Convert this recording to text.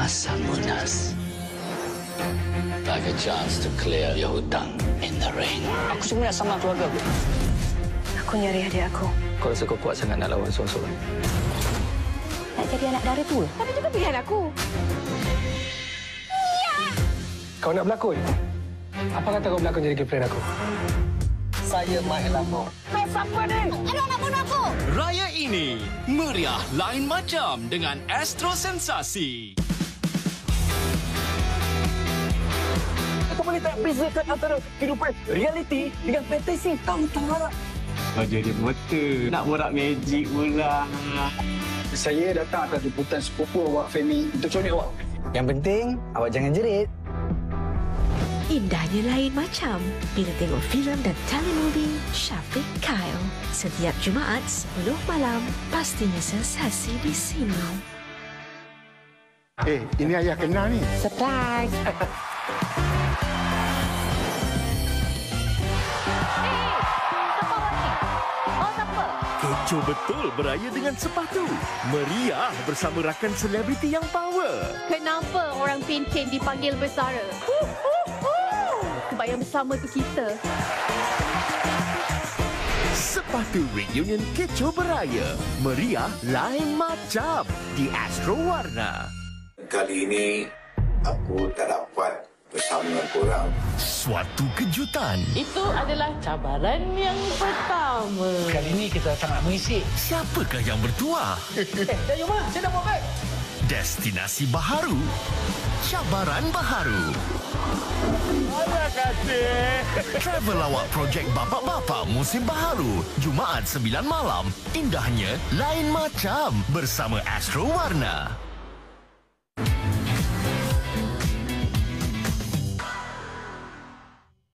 masa munas. Like a chance to clear your hutang in the ring. Aku cuma nak sama keluarga aku. Aku nyari adik aku. Kau rasa kau kuat sangat nak lawan seorang-seorang? Nak jadi anak dara tua. Tapi juga pilihan aku. Kau nak berlakon? Apa kata kau berlakon jadi girlfriend aku? Saya main lama. Kau siapa ni? Aduh, nak bunuh aku! Raya ini, meriah lain macam dengan Astro Sensasi. Kau boleh tak bezakan antara kehidupan realiti dengan fantasi? Tahu tak? Kau jadi motor. Nak borak magic pula. Saya datang atas jemputan sepupu awak, Femi, untuk conik awak. Yang penting, awak jangan jerit. Indahnya lain macam bila tengok filem dan telemovie Syafiq Kyle. Setiap Jumaat 10 malam, pastinya sensasi di sini. Ini ayah kenal ni. Surprise! Kecoh betul beraya dengan sepatu. Meriah bersama rakan selebriti yang power. Kenapa orang Pintin dipanggil bersara? Kebayang bersama tu kita. Sepatu reunion kecoh beraya. Meriah lain macam di Astro Warna. Kali ini aku tak dapat bersama dengan korang. Suatu kejutan. Itu adalah cabaran yang pertama. Kali ini kita sangat mengisik. Siapakah yang bertuah? Yoma, saya dah buat beg. Destinasi baharu. Cabaran baharu. Ada kasih. Travel awak projek Bapak-Bapak musim baharu. Jumaat 9 malam. Indahnya lain macam bersama Astro Warna.